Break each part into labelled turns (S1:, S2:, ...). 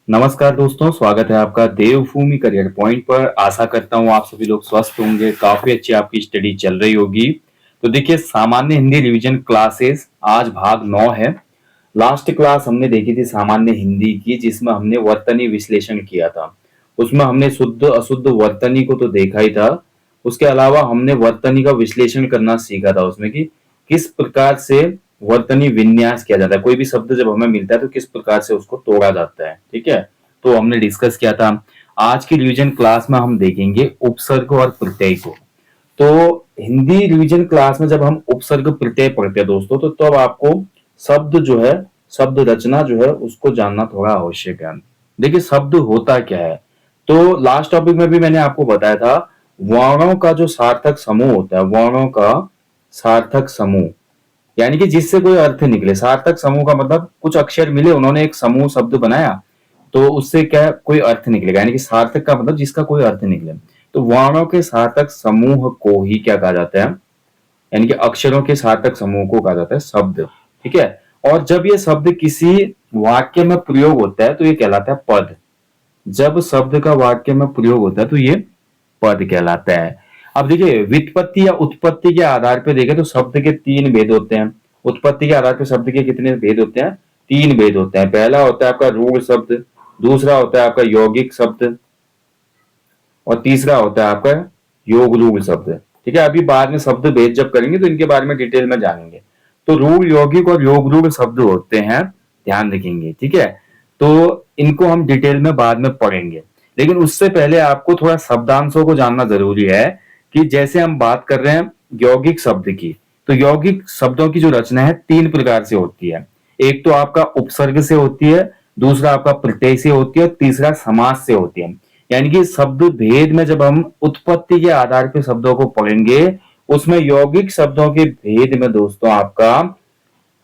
S1: नमस्कार दोस्तों, स्वागत है आपका देवभूमि करियर पॉइंट पर। आशा करता हूँ आप सभी लोग स्वस्थ होंगे, काफी अच्छी आपकी स्टडी चल रही होगी। तो देखिए, सामान्य हिंदी रिवीजन क्लासेस आज भाग 9 है। लास्ट क्लास हमने देखी थी सामान्य हिंदी की, जिसमें हमने वर्तनी विश्लेषण किया था। उसमें हमने शुद्ध अशुद्ध वर्तनी को तो देखा ही था। उसके अलावा हमने वर्तनी का विश्लेषण करना सीखा था उसमें कि किस प्रकार से वर्तनी विन्यास किया जाता है। कोई भी शब्द जब हमें मिलता है तो किस प्रकार से उसको तोड़ा जाता है, ठीक है। तो हमने डिस्कस किया था। आज की रिवीजन क्लास में हम देखेंगे उपसर्ग और प्रत्यय को। तो हिंदी रिवीजन क्लास में जब हम उपसर्ग प्रत्यय पढ़ते हैं दोस्तों, तो तब आपको शब्द जो है, शब्द रचना जो है, उसको जानना थोड़ा आवश्यक है। देखिए, शब्द होता क्या है। तो लास्ट टॉपिक में भी मैंने आपको बताया था, वर्णों का जो सार्थक समूह होता है, वर्णों का सार्थक समूह, यानी कि जिससे कोई अर्थ निकले। सार्थक समूह का मतलब कुछ अक्षर मिले, उन्होंने एक समूह शब्द बनाया, तो उससे क्या कोई अर्थ निकलेगा। यानी कि सार्थक का मतलब जिसका कोई अर्थ निकले। तो वर्णों के सार्थक समूह को ही क्या कहा जाता है, यानी कि अक्षरों के सार्थक समूह को कहा जाता है शब्द, ठीक है। और जब ये शब्द किसी वाक्य में प्रयोग होता है तो ये कहलाता है पद। जब शब्द का वाक्य में प्रयोग होता है तो ये पद कहलाता है। अब देखिए, व्युत्पत्ति या उत्पत्ति के आधार पर देखें तो शब्द के तीन भेद होते हैं। उत्पत्ति के आधार पर शब्द के कितने भेद होते हैं? तीन भेद होते हैं। पहला होता है आपका रूढ़ शब्द, दूसरा होता है आपका यौगिक शब्द, और तीसरा होता है आपका योग रूढ़ शब्द, ठीक है। अभी बाद में शब्द भेद जब करेंगे तो इनके बारे में डिटेल में जानेंगे। तो रूढ़, यौगिक और योग रूढ़ शब्द होते हैं, ध्यान रखेंगे, ठीक है। तो इनको हम डिटेल में बाद में पढ़ेंगे, लेकिन उससे पहले आपको थोड़ा शब्दांशों को जानना जरूरी है। कि जैसे हम बात कर रहे हैं यौगिक शब्द की, तो यौगिक शब्दों की जो रचना है तीन प्रकार से होती है। एक तो आपका उपसर्ग से होती है, दूसरा आपका प्रत्यय से होती है, और तीसरा समास से होती है। यानी कि शब्द भेद में जब हम उत्पत्ति के आधार पर शब्दों को पढ़ेंगे, उसमें यौगिक शब्दों के भेद में दोस्तों आपका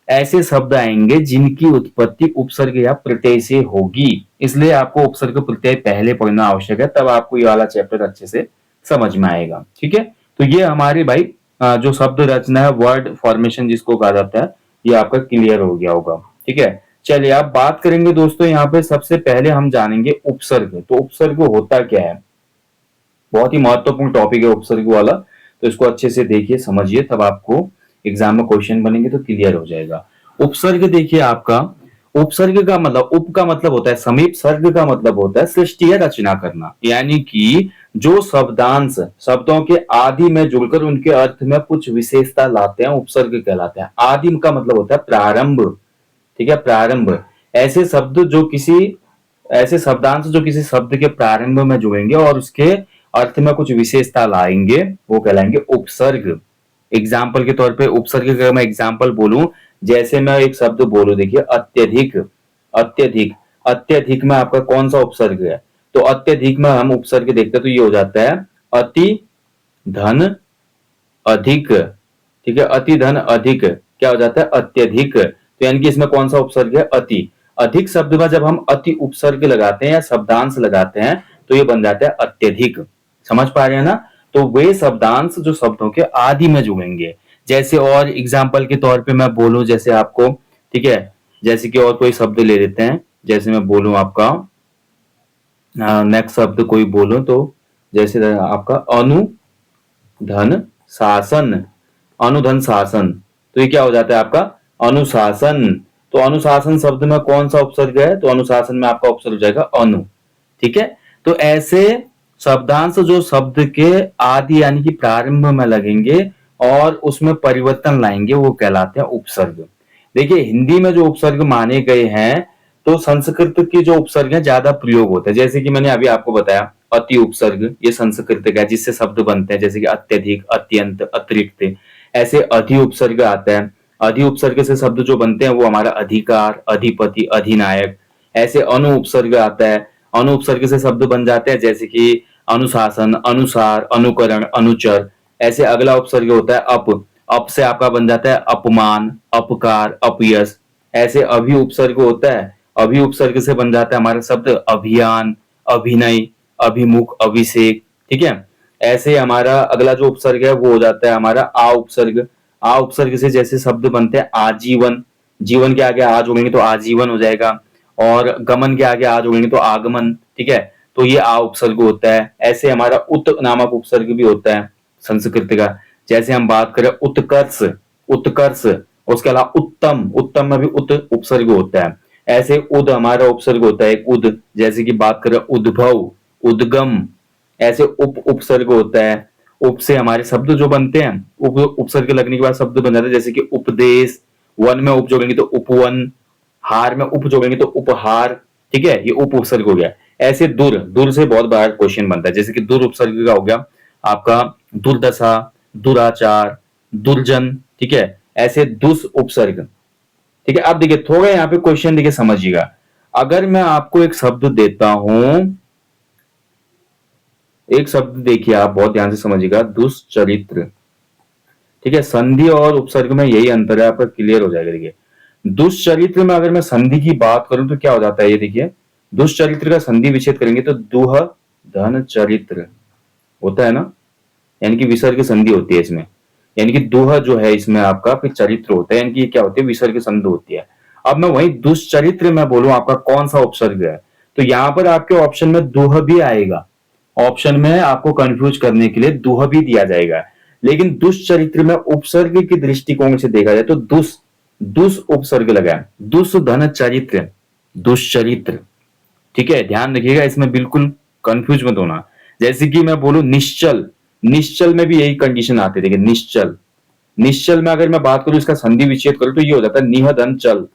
S1: ऐसे शब्द आएंगे जिनकी उत्पत्ति उपसर्ग या प्रत्यय से होगी। इसलिए आपको उपसर्ग प्रत्यय पहले पढ़ना आवश्यक है, तब आपको ये वाला चैप्टर अच्छे से समझ में आएगा, ठीक है। तो ये हमारी भाई जो शब्द रचना है, वर्ड फॉर्मेशन जिसको कहा जाता है, ये आपका क्लियर हो गया होगा, ठीक है। चलिए, आप बात करेंगे दोस्तों, यहाँ पे सबसे पहले हम जानेंगे उपसर्ग। तो उपसर्ग होता क्या है, बहुत ही महत्वपूर्ण टॉपिक है उपसर्ग वाला। तो इसको अच्छे से देखिए, समझिए, तब आपको एग्जाम में क्वेश्चन बनेंगे तो क्लियर हो जाएगा। उपसर्ग देखिए आपका, उपसर्ग का मतलब, उप का मतलब होता है समीप, सर्ग का मतलब होता है सृष्टि या रचना करना। यानी कि जो शब्दांश शब्दों के आदि में जुड़कर उनके अर्थ में कुछ विशेषता लाते हैं, उपसर्ग कहलाते हैं। आदि का मतलब होता है प्रारंभ, ठीक है, प्रारंभ। ऐसे शब्द जो किसी ऐसे शब्दांश जो किसी शब्द के प्रारंभ में जुड़ेंगे और उसके अर्थ में कुछ विशेषता लाएंगे, वो कहलाएंगे उपसर्ग। एग्जाम्पल के तौर पे उपसर्ग का मैं एग्जाम्पल बोलूं, जैसे मैं एक शब्द बोलूं, देखिए अत्यधिक। अत्यधिक, अत्यधिक में आपका कौन सा उपसर्ग है? तो अत्यधिक में हम उपसर्ग देखते हैं तो ये हो जाता है अति धन अधिक, ठीक है। अति धन अधिक क्या हो जाता है? अत्यधिक। तो यानी कि इसमें कौन सा उपसर्ग है? अति। अधिक शब्द में जब हम अति उपसर्ग लगाते हैं या शब्दांश लगाते हैं तो ये बन जाता है अत्यधिक। समझ पा रहे हैं ना? तो वे शब्दांश जो शब्दों के आदि में जुड़ेंगे। जैसे और एग्जाम्पल के तौर पे मैं बोलूं, जैसे आपको, ठीक है, जैसे कि और कोई शब्द ले लेते हैं। जैसे मैं बोलूं आपका नेक्स्ट शब्द कोई बोलूं तो, जैसे आपका अनुधन शासन। अनुधन शासन, तो ये क्या हो जाता है आपका? अनुशासन। तो अनुशासन शब्द में कौन सा उपसर्ग है? तो अनुशासन में आपका उपसर्ग हो जाएगा अनु, ठीक है। तो ऐसे शब्दांश जो शब्द के आदि यानी कि प्रारंभ में लगेंगे और उसमें परिवर्तन लाएंगे, वो कहलाते हैं उपसर्ग। देखिए, हिंदी में जो उपसर्ग माने गए हैं, तो संस्कृत के जो उपसर्ग है ज्यादा प्रयोग होता है। जैसे कि मैंने अभी आपको बताया अति उपसर्ग, ये संस्कृत का है जिससे शब्द बनते हैं, जैसे कि अत्यधिक, अत्यंत, अतिरिक्त। ऐसे अधि उपसर्ग आता है। अधि उपसर्ग से शब्द जो बनते हैं वो हमारा अधिकार, अधिपति, अधिनायक। ऐसे अनु उपसर्ग आता है। अनु उपसर्ग से शब्द बन जाते हैं जैसे कि अनुशासन, अनुसार, अनुकरण, अनुचर। ऐसे अगला उपसर्ग होता है अप। अप से आपका बन जाता है अपमान, अपकार, अपयश। ऐसे अभि उपसर्ग होता है। अभि उपसर्ग से बन जाता है हमारा शब्द अभियान, अभिनय, अभिमुख, अभिषेक, ठीक है। ऐसे हमारा अगला जो उपसर्ग है वो हो जाता है हमारा आ उपसर्ग। आ उपसर्ग से जैसे शब्द बनते हैं आजीवन। जीवन के आगे आ जोड़ेंगे तो आजीवन हो जाएगा। और गमन के आगे आ जोड़ेंगे तो आगमन, ठीक है, तो ये आ उपसर्ग होता है। ऐसे हमारा उत नामक उपसर्ग भी होता है संस्कृत का। जैसे हम बात करें उत्कर्ष, उत्कर्ष, उसके अलावा उत्तम, उत्तम में भी उत उपसर्ग होता है। ऐसे उद हमारा उपसर्ग होता है एक उद, जैसे कि बात करें उद्भव, उद्गम, ऐसे उप उपसर्ग होता है। उप से हमारे शब्द जो बनते हैं, उप उपसर्ग लगने के बाद शब्द बन जाते हैं, जैसे कि उपदेश, वन में उप जोड़ेंगे तो उपवन, हार में उप जोड़ेंगे तो उपहार, ठीक है, ये उप उपसर्ग हो गया। ऐसे दुर, दुर से बहुत बार क्वेश्चन बनता है, जैसे कि दुर उपसर्ग का हो गया आपका दुर्दशा, दुराचार, दुर्जन, ठीक है, ऐसे दुस उपसर्ग, ठीक है। अब देखिए थोड़ा यहाँ पे क्वेश्चन देखिए समझिएगा। अगर मैं आपको एक शब्द देता हूं, एक शब्द देखिए आप बहुत ध्यान से समझिएगा, दुष्चरित्र, ठीक है, संधि और उपसर्ग में यही अंतर है, आपका क्लियर हो जाएगा। देखिए दुष्चरित्र में अगर मैं संधि की बात करूं तो क्या हो जाता है, ये देखिए दुष्चरित्र का संधि विच्छेद करेंगे तो दुह धन चरित्र होता है ना, यानी कि विसर्ग संधि होती है इसमें, यानी कि दुह जो है इसमें आपका फिर चरित्र होता है, यानी कि क्या होती है, विसर्ग संधि होती है। अब मैं वही दुष्चरित्र में बोलूं आपका कौन सा उपसर्ग है, तो यहां पर आपके ऑप्शन में दुह भी आएगा, ऑप्शन में आपको कंफ्यूज करने के लिए दुह भी दिया जाएगा। लेकिन दुष्चरित्र में उपसर्ग के दृष्टिकोण से देखा जाए तो दुस, दुस उपसर्ग लगा है, दुस धन चरित्र, दुष्चरित्र, ठीक है, ध्यान रखिएगा इसमें बिल्कुल कंफ्यूज मत होना। जैसे कि मैं बोलूं निश्चल, निश्चल में भी यही कंडीशन आती है। देखिए निश्चल, निश्चल में अगर मैं बात करूं इसका संधि विच्छेद करूं तो ये हो जाता है निहधन चल,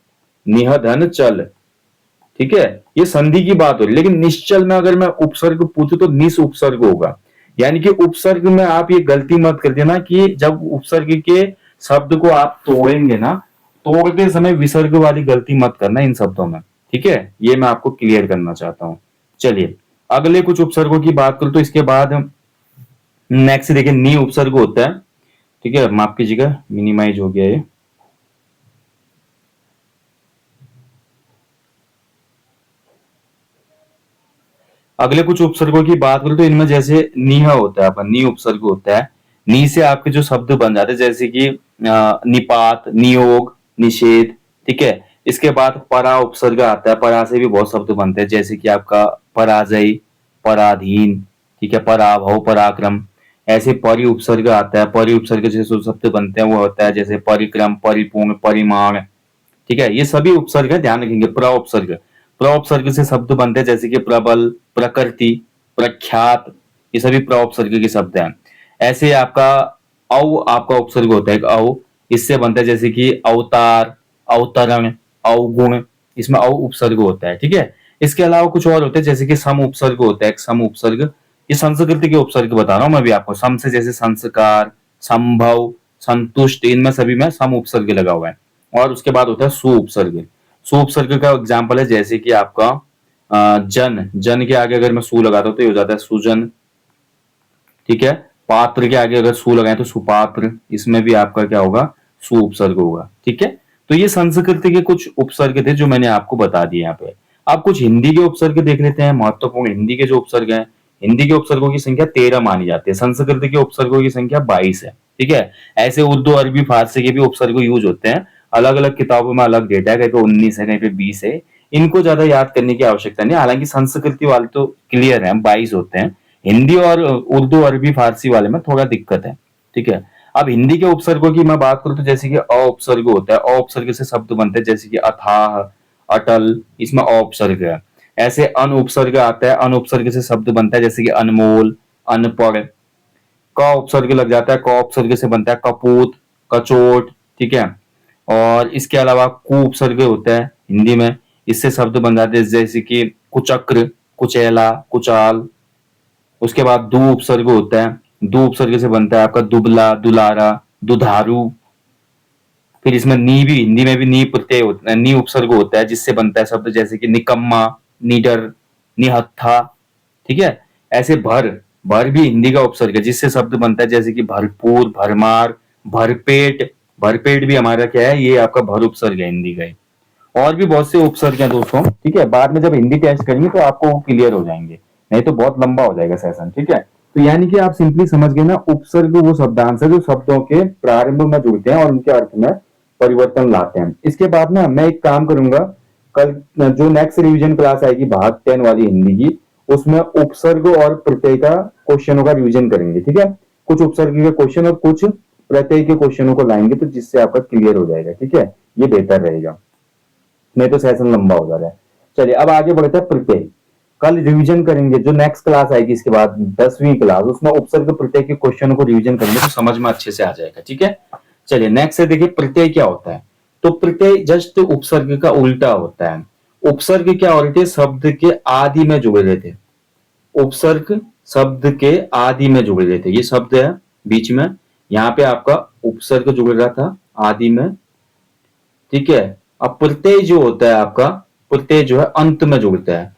S1: निहधन चल, ठीक है, ये संधि की बात हो रही है। लेकिन निश्चल में अगर मैं उपसर्ग पूछूं तो निस उपसर्ग होगा, यानी कि उपसर्ग में आप ये गलती मत कर देना कि जब उपसर्ग के शब्द को आप तोड़ेंगे ना, तोड़ते समय विसर्ग वाली गलती मत करना इन शब्दों में, ठीक है, ये मैं आपको क्लियर करना चाहता हूं। चलिए अगले कुछ उपसर्गों की बात करूं तो इसके बाद नेक्स्ट देखिए नी उपसर्ग होता है, ठीक है, माफ कीजिएगा मिनिमाइज हो गया ये। अगले कुछ उपसर्गों की बात करूं तो इनमें जैसे निह होता है, अपन नी उपसर्ग होता है, नी से आपके जो शब्द बन जाते हैं जैसे कि निपात, नियोग, निषेध, ठीक है। इसके बाद परा उपसर्ग आता है, परा से भी बहुत शब्द बनते हैं, जैसे कि आपका पराजय, पराधीन, ठीक है, पराभव, पराक्रम। ऐसे परि उपसर्ग आता है, परि उपसर्ग से जो शब्द बनते हैं वो होता है जैसे परिक्रम, परिपूर्ण, परिमाण, ठीक है, ये सभी उपसर्ग है, ध्यान रखेंगे। प्र उपसर्ग, प्र उपसर्ग से शब्द बनते हैं जैसे कि प्रबल, प्रकृति, प्रख्यात, ये सभी प्र उपसर्ग के शब्द हैं। ऐसे आपका औ आपका उपसर्ग होता है एक औ, इससे बनता है जैसे कि अवतार, अवतरण, अवगुण, इसमें औ उपसर्ग होता है, ठीक है। इसके अलावा कुछ और होते हैं जैसे कि सम उपसर्ग होता है, एक सम उपसर्ग, ये संस्कृत के उपसर्ग बता रहा हूं मैं भी आपको। सम से जैसे संस्कार, संभव, संतुष्ट, इनमें सभी में सम उपसर्ग लगा हुआ है। और उसके बाद होता है सु उपसर्ग, सु उपसर्ग का एग्जाम्पल है जैसे कि आपका जन, जन के आगे अगर मैं सु लगाता हूं तो ये हो जाता है सुजन, ठीक है। पात्र के आगे अगर सु लगाए तो सुपात्र, इसमें भी आपका क्या होगा, सु उपसर्ग होगा, ठीक है। तो ये संस्कृत के कुछ उपसर्ग थे जो मैंने आपको बता दिए यहाँ पे। अब कुछ हिंदी के उपसर्ग देख लेते हैं, महत्वपूर्ण हिंदी के जो उपसर्ग हैं। हिंदी के उपसर्गों की संख्या 13 मानी जाती है, संस्कृत के उपसर्गों की संख्या 22 है, ठीक है। ऐसे उर्दू, अरबी, फारसी के भी उपसर्ग यूज होते हैं, अलग अलग किताबों में अलग डेटा है, कहीं पे 19 है, कहीं पे 20 है, इनको ज्यादा याद करने की आवश्यकता नहीं। हालांकि संस्कृति वाले तो क्लियर है, 22 होते हैं। हिंदी और उर्दू, अरबी, फारसी वाले में थोड़ा दिक्कत है, ठीक है। अब हिंदी के उपसर्गों की मैं बात करूं तो जैसे कि अ उपसर्ग होता है, अ उपसर्ग से शब्द बनते हैं जैसे कि अथाह, अटल, इसमें अ उपसर्ग है। ऐसे अन उपसर्ग आता है, अन उपसर्ग से शब्द बनता है जैसे कि अनमोल, अनपढ़। क उपसर्ग लग जाता है, क उपसर्ग से बनता है कपूत, कचोट, ठीक है। और इसके अलावा कु उपसर्ग होता है हिंदी में, इससे शब्द बन जाते हैं जैसे कि कुचक्र, कुचैला, कुचाल। उसके बाद दू उपसर्ग होता है, दू उपसर्ग से बनता है आपका दुबला, दुलारा, दुधारू। फिर इसमें नी भी, हिंदी में भी नी प्रत्यय होता है, नी उपसर्ग होता है जिससे बनता है शब्द जैसे कि निकम्मा, निडर, निहत्था, ठीक है। ऐसे भर, भर भी हिंदी का उपसर्ग है जिससे शब्द बनता है जैसे कि भरपूर, भरमार, भरपेट। भरपेट भी हमारा क्या है, ये आपका भर उपसर्ग है हिंदी का ही। और भी बहुत से उपसर्ग हैं दोस्तों, ठीक है, बाद में जब हिंदी टेस्ट करेंगे तो आपको वो क्लियर हो जाएंगे, नहीं तो बहुत लंबा हो जाएगा सेशन, ठीक है। तो यानी कि आप सिंपली समझ गए ना, उपसर्ग वो शब्दांश है जो शब्दों के प्रारंभ में जुड़ते हैं और उनके अर्थ में परिवर्तन लाते हैं। इसके बाद ना मैं एक काम करूंगा कल जो नेक्स्ट रिवीजन क्लास आएगी भाग 10 वाली हिंदी की, उसमें उपसर्ग और प्रत्यय का क्वेश्चनों का रिवीजन करेंगे। ठीक है, कुछ उपसर्ग के क्वेश्चन और कुछ प्रत्यय के क्वेश्चनों को लाएंगे, तो जिससे आपका क्लियर हो जाएगा। ठीक है, ये बेहतर रहेगा, नहीं तो सेशन लंबा हो जा रहा है। चलिए अब आगे बढ़ते हैं प्रत्यय। कल रिवीजन करेंगे, जो नेक्स्ट क्लास आएगी इसके बाद 10वीं क्लास, उसमें उपसर्ग प्रत्यय के क्वेश्चनों को रिवीजन करेंगे, तो समझ में अच्छे से आ जाएगा। ठीक है, चलिए नेक्स्ट है, देखिए प्रत्यय क्या होता है। तो प्रत्यय जस्ट उपसर्ग का उल्टा होता है। उपसर्ग क्या हो रहे थे, शब्द के आदि में जुड़े रहते थे। उपसर्ग शब्द के आदि में जुड़े रहते थे। ये शब्द है बीच में, यहाँ पे आपका उपसर्ग जुड़ रहा था आदि में। ठीक है, अब प्रत्यय जो होता है आपका, प्रत्यय जो है अंत में जुड़ता है।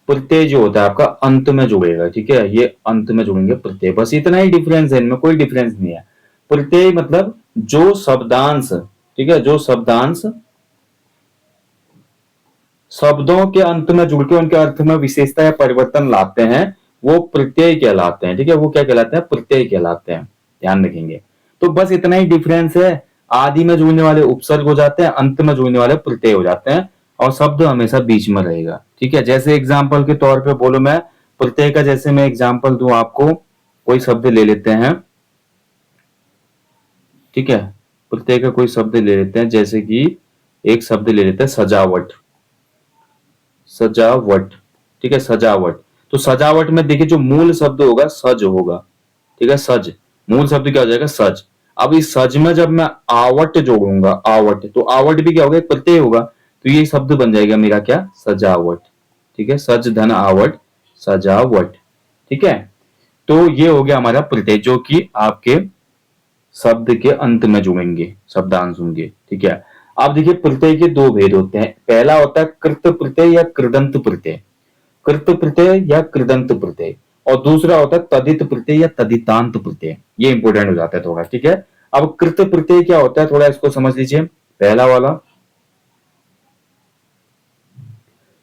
S1: प्रत्यय जो होता है आपका अंत में जुड़ेगा। ठीक है, ये अंत में जुड़ेंगे प्रत्यय, बस इतना ही डिफरेंस है, इनमें कोई डिफरेंस नहीं है। प्रत्यय मतलब जो शब्दांश, ठीक है, जो शब्दांश शब्दों के अंत में जुड़ के उनके अर्थ में विशेषता या परिवर्तन लाते हैं, वो प्रत्यय कहलाते हैं। ठीक है, वो क्या कहलाते हैं, प्रत्यय कहलाते हैं, ध्यान रखेंगे। तो बस इतना ही डिफरेंस है, आदि में जुड़ने वाले उपसर्ग हो जाते हैं, अंत में जुड़ने वाले प्रत्यय हो जाते हैं, और शब्द हमेशा बीच में रहेगा। ठीक है, जैसे एग्जाम्पल के तौर पे बोलो, मैं प्रत्यय का जैसे मैं एग्जाम्पल दूं आपको, कोई शब्द ले लेते हैं। ठीक है, प्रत्यय का कोई शब्द ले लेते हैं, जैसे कि एक शब्द ले लेते हैं सजावट। सजावट, ठीक है, सजावट। तो सजावट में देखिए जो मूल शब्द होगा सज होगा। ठीक है, सज, मूल शब्द क्या हो जाएगा, सज। अब इस सज में जब मैं आवट जोड़ूंगा, आवट, तो आवट भी क्या होगा, एक प्रत्यय होगा, तो ये शब्द बन जाएगा मेरा क्या, सजावट। ठीक है, सज धन आवट, सजावट। ठीक है, तो ये हो गया हमारा प्रत्यय, जो कि आपके शब्द के अंत में जुड़ेंगे, शब्दांश होंगे। ठीक है, आप देखिए प्रत्यय के दो भेद होते हैं। पहला होता है कृत प्रत्यय या कृदंत प्रत्यय, कृत प्रत्यय या कृदंत प्रत्यय, और दूसरा होता है तदित प्रत्यय या तदितांत प्रत्यय। ये इंपोर्टेंट हो जाता है थोड़ा। ठीक है, अब कृत प्रत्यय क्या होता है, थोड़ा इसको समझ लीजिए, पहला वाला।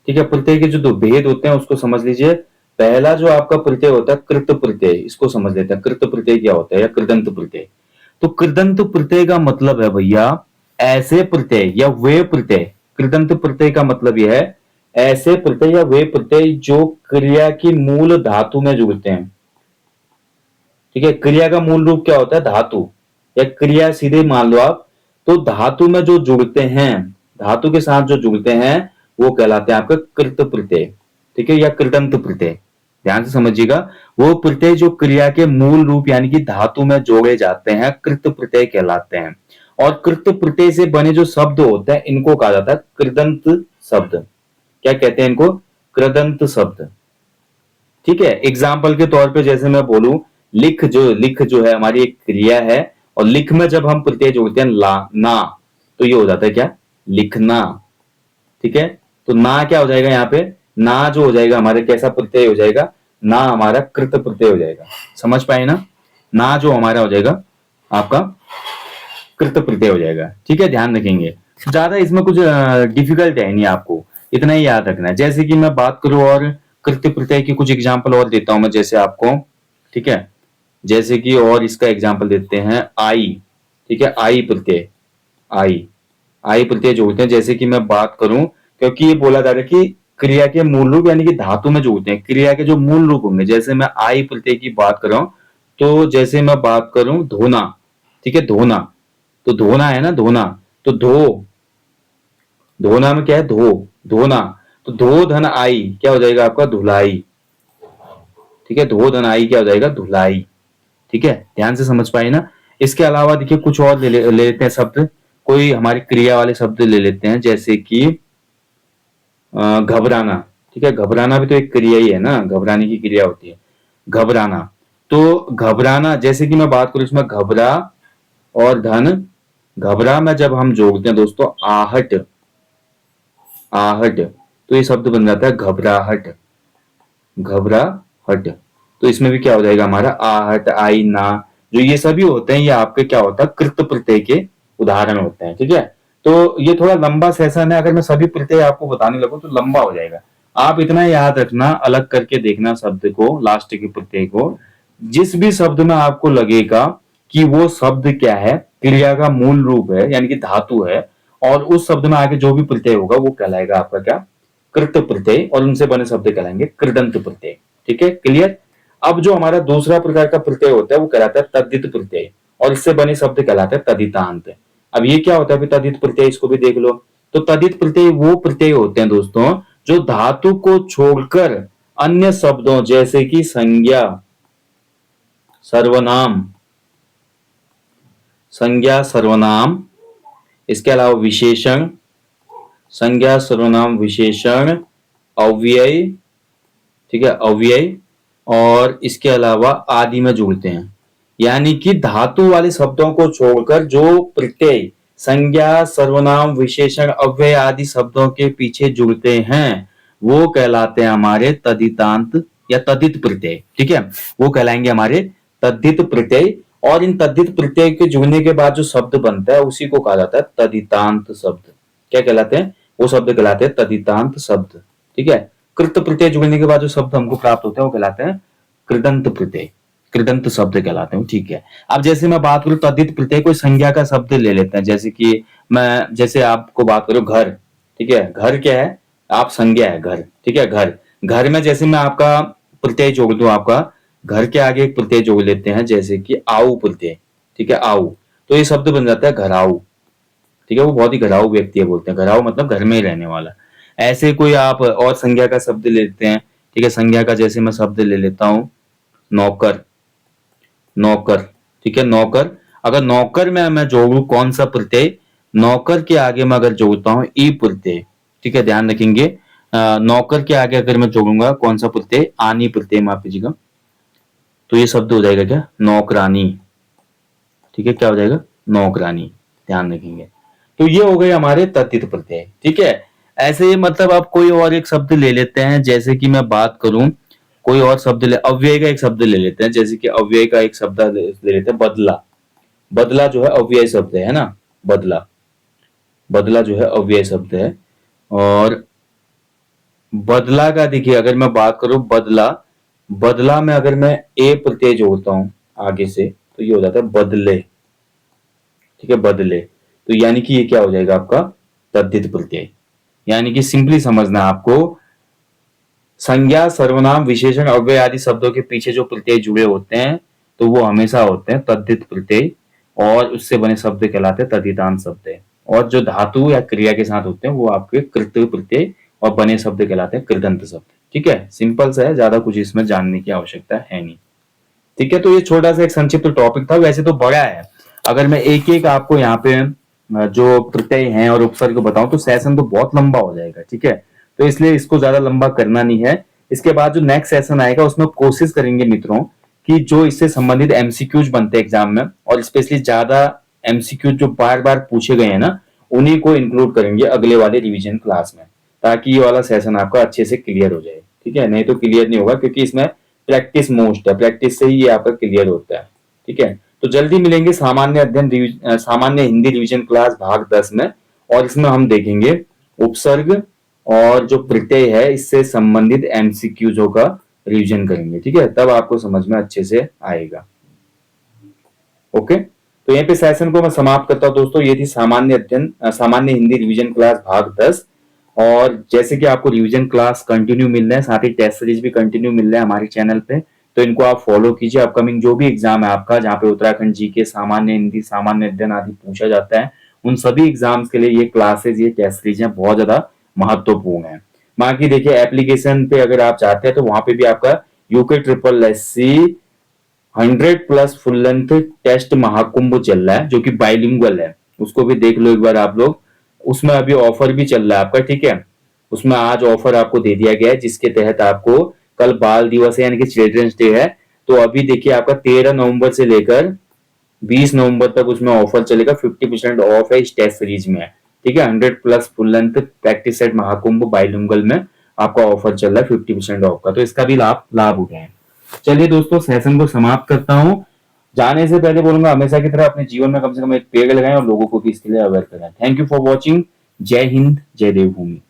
S1: ठीक है, प्रत्यय के जो दो भेद होते हैं उसको समझ लीजिए। पहला जो आपका प्रत्यय होता है कृत प्रत्यय, इसको समझ लेते हैं, कृत प्रत्यय क्या होता है, या कृदंत प्रत्यय। तो कृदंत प्रत्यय का मतलब है भैया ऐसे प्रत्यय या वे प्रत्यय। कृदंत प्रत्यय का मतलब यह है ऐसे प्रत्यय या वे प्रत्यय जो क्रिया की मूल धातु में जुड़ते हैं। ठीक है, क्रिया का मूल रूप क्या होता है, धातु, या क्रिया सीधे मान लो आप, तो धातु में जो जुड़ते हैं, धातु के साथ जो जुड़ते हैं, वो कहलाते हैं आपका कृत प्रत्यय। ठीक है, या कृदंत प्रत्यय, ध्यान से समझिएगा। वो प्रत्यय जो क्रिया के मूल रूप यानी कि धातु में जोड़े जाते हैं, कृत प्रत्यय कहलाते हैं। और कृत प्रत्यय से बने जो शब्द होते हैं, इनको कहा जाता है कृदंत शब्द। क्या कहते हैं इनको, कृदंत शब्द। ठीक है, एग्जाम्पल के तौर पे जैसे मैं बोलूं, लिख जो है हमारी एक क्रिया है, और लिख में जब हम प्रत्यय जोड़ते हैं ला ना, तो ये हो जाता है क्या, लिखना। ठीक है, तो ना क्या हो जाएगा यहाँ पे, ना जो हो जाएगा हमारे कैसा प्रत्यय हो जाएगा, ना हमारा कृत प्रत्यय हो जाएगा। समझ पाए ना जो हमारा हो जाएगा आपका कृत प्रत्यय हो जाएगा। ठीक है, ध्यान रखेंगे, ज्यादा इसमें कुछ डिफिकल्ट है नहीं, आपको इतना ही याद रखना है। जैसे कि मैं बात करूं और कृत्य प्रत्यय की कुछ एग्जाम्पल और देता हूं मैं, जैसे आपको। ठीक है, जैसे कि और इसका एग्जाम्पल देते हैं आई। ठीक है, आई प्रत्यय, आई, आई प्रत्यय जोड़ते हैं। जैसे कि मैं बात करूं, क्योंकि ये बोला जा रहा है कि क्रिया के मूल रूप यानी कि धातु में जोड़ते हैं, क्रिया के जो मूल रूप होंगे। जैसे मैं आई प्रत्यय की बात कर रहा हूं, तो जैसे मैं बात करूं धोना। ठीक है, धोना, तो धोना है ना, धोना, तो धोना में क्या है, धोना, तो धो धन आई क्या हो जाएगा आपका, धुलाई। ठीक है, धो धन आई क्या हो जाएगा, धुलाई। ठीक है, ध्यान से समझ पाए ना। इसके अलावा देखिए कुछ और ले लेते हैं शब्द, कोई हमारी क्रिया वाले शब्द ले लेते हैं, जैसे कि घबराना। ठीक है, घबराना भी तो एक क्रिया ही है ना, घबराने की क्रिया होती है, घबराना। तो घबराना, जैसे कि मैं बात करूं इसमें घबरा और धन, घबरा में जब हम जोड़ते हैं दोस्तों आहट, आहट, तो ये शब्द बन जाता है घबराहट, घबराहट। तो इसमें भी क्या हो जाएगा हमारा आहट, आई, ना, जो ये सभी होते हैं, ये आपके क्या होता है, कृत प्रत्यय के उदाहरण होते हैं। ठीक है, तो ये थोड़ा लंबा सेशन है, अगर मैं सभी प्रत्यय आपको बताने लगूं तो लंबा हो जाएगा। आप इतना याद रखना, अलग करके देखना शब्द को, लास्ट के प्रत्यय को, जिस भी शब्द में आपको लगेगा कि वो शब्द क्या है, क्रिया का मूल रूप है यानी कि धातु है, और उस शब्द में आगे जो भी प्रत्यय होगा वो कहलाएगा आपका क्या, कृत प्रत्यय, और उनसे बने शब्द कहलाएंगे कृदंत प्रत्यय। ठीक है, क्लियर। अब जो हमारा दूसरा प्रकार का प्रत्यय होता है वो कहलाता है तद्धित प्रत्यय, और इससे बने शब्द कहलाते हैं तद्धितांत। अब ये क्या होता है तद्धित प्रत्यय, इसको भी देख लो। तो तद्धित प्रत्यय वो प्रत्यय होते हैं दोस्तों जो धातु को छोड़कर अन्य शब्दों जैसे कि संज्ञा, सर्वनाम, संज्ञा सर्वनाम, इसके अलावा विशेषण, संज्ञा सर्वनाम विशेषण, अव्यय, ठीक है, अव्यय, और इसके अलावा आदि में जुड़ते हैं। यानी कि धातु वाले शब्दों को छोड़कर जो प्रत्यय संज्ञा सर्वनाम विशेषण अव्यय आदि शब्दों के पीछे जुड़ते हैं वो कहलाते हैं हमारे तद्धितांत या तद्धित प्रत्यय। ठीक है, वो कहलाएंगे हमारे तद्धित प्रत्यय, और इन तद्धित प्रत्यय के जुड़ने के बाद जो शब्द बनता है उसी को कहा जाता है तद्धितांत शब्द। क्या कहलाते हैं, वो शब्द कहलाते हैं तद्धितांत शब्द। ठीक है, कृत प्रत्यय जुड़ने के बाद जो शब्द हमको प्राप्त होते हैं वो कहलाते हैं कृदंत प्रत्यय, कृदंत शब्द कहलाते हैं। ठीक है, अब जैसे मैं बात करूं तद्धित प्रत्यय, कोई संज्ञा का शब्द ले लेते हैं, जैसे कि मैं जैसे आपको बात करूं घर। ठीक है, घर क्या है, आप संज्ञा है घर। ठीक है, घर, घर में जैसे मैं आपका प्रत्यय जोड़ दूं, आपका घर के आगे एक प्रत्यय जोड़ लेते हैं जैसे कि आऊ प्रत्यय। ठीक है, आऊ, तो ये शब्द बन जाता है घराऊ। ठीक है, वो बहुत ही घराऊ व्यक्ति है, बोलते हैं घराऊ मतलब घर में ही रहने वाला। ऐसे कोई आप और संज्ञा का शब्द लेते हैं। ठीक है, संज्ञा का जैसे मैं शब्द ले लेता हूं नौकर, नौकर। ठीक है, नौकर, अगर नौकर में मैं जोड़ू कौन सा प्रत्यय, नौकर के आगे मैं अगर जोड़ता हूं ई प्रत्यय। ठीक है, ध्यान रखेंगे, नौकर के आगे अगर मैं जोड़ूंगा कौन सा प्रत्यय, आनी प्रत्यय, माफ कीजिएगा, तो ये शब्द हो जाएगा क्या, नौकरानी। ठीक है, क्या हो जाएगा, नौकरानी, ध्यान रखेंगे। तो ये हो गए हमारे तद्धित प्रत्यय। ठीक है, ऐसे ही मतलब आप कोई और एक शब्द ले लेते हैं, जैसे कि मैं बात करूं कोई और शब्द ले, अव्यय का एक शब्द ले लेते हैं, जैसे कि अव्यय का एक शब्द ले लेते हैं बदला। बदला जो है अव्यय शब्द है ना, बदला, बदला जो है अव्यय शब्द है। और बदला का देखिए अगर मैं बात करूं बदला, बदला में अगर मैं ए प्रत्यय जोड़ता हूं आगे से तो ये हो जाता है बदले। ठीक है, बदले, तो यानी कि ये क्या हो जाएगा आपका तद्धित प्रत्यय। यानी कि सिंपली समझना आपको, संज्ञा सर्वनाम विशेषण अव्यय आदि शब्दों के पीछे जो प्रत्यय जुड़े होते हैं तो वो हमेशा होते हैं तद्धित प्रत्यय, और उससे बने शब्द कहलाते हैं तद्धितांत शब्द। और जो धातु या क्रिया के साथ होते हैं वो आपके कृत प्रत्यय और बने शब्द कहलाते हैं कृदंत शब्द। ठीक है, सिंपल सा है, ज्यादा कुछ इसमें जानने की आवश्यकता है नहीं। ठीक है, तो ये छोटा सा एक संक्षिप्त टॉपिक था, वैसे तो बड़ा है। अगर मैं एक एक आपको यहाँ पे जो प्रत्यय हैं और उपसर्ग बताऊं तो सेशन तो बहुत लंबा हो जाएगा। ठीक है, तो इसलिए इसको ज्यादा लंबा करना नहीं है। इसके बाद जो नेक्स्ट सेशन आएगा उसमें कोशिश करेंगे मित्रों कि जो इससे संबंधित एमसीक्यूज बनते हैं एग्जाम में, और स्पेशली ज्यादा एमसीक्यूज जो बार बार पूछे गए हैं ना, उन्हीं को इंक्लूड करेंगे अगले वाले रिवीजन क्लास में, ताकि ये वाला सेशन आपका अच्छे से क्लियर हो जाए। ठीक है, नहीं तो क्लियर नहीं होगा, क्योंकि इसमें प्रैक्टिस मोस्ट है, प्रैक्टिस से ही ये आपका क्लियर होता है। ठीक है, तो जल्दी मिलेंगे सामान्य अध्ययन सामान्य हिंदी रिवीजन क्लास भाग 10 में, और इसमें हम देखेंगे उपसर्ग और जो प्रत्यय है इससे संबंधित एमसीक्यूजों का रिवीजन करेंगे। ठीक है, तब आपको समझ में अच्छे से आएगा। ओके, तो यहीं पे सेशन को मैं समाप्त करता हूं दोस्तों। ये थी सामान्य अध्ययन सामान्य हिंदी रिवीजन क्लास भाग 10। और जैसे कि आपको रिवीजन क्लास कंटिन्यू मिल रहे हैं, साथ ही टेस्ट सीरीज भी कंटिन्यू मिल रहे हैं हमारे चैनल पे, तो इनको आप फॉलो कीजिए। अपकमिंग जो भी एग्जाम है आपका, जहाँ पे उत्तराखंड जीके, सामान्य हिंदी, सामान्य अध्ययन आदि पूछा जाता है, उन सभी एग्जाम्स के लिए ये क्लासेज, ये टेस्ट सीरीज है बहुत ज्यादा महत्वपूर्ण है। बाकी देखिए एप्लीकेशन पे अगर आप चाहते हैं तो वहां पे भी आपका UK triple SC 100+ full length test Mahakumbh चल रहा है, जो कि बाइलिंगुअल है, उसको भी देख लो एक बार आप लोग। उसमें अभी ऑफर भी चल रहा है आपका। ठीक है, उसमें आज ऑफर आपको दे दिया गया है, जिसके तहत आपको कल बाल दिवस है यानी कि चिल्ड्रंस डे है, तो अभी देखिए आपका 13 नवंबर से लेकर 20 नवंबर तक उसमें ऑफर चलेगा, 50% ऑफ है इस टेस्ट सीरीज में। ठीक है, 100+ full length practice set Mahakumbh bilingual में आपका ऑफर चल रहा है 50% ऑफ का, तो इसका भी लाभ उठाएं। चलिए दोस्तों, सेशन को समाप्त करता हूं। जाने से पहले बोलूंगा हमेशा की तरह अपने जीवन में कम से कम एक पेड़ लगाएं और लोगों को भी इसके लिए अवेयर करें। Thank you for watching. जय हिंद, जय देवभूमि।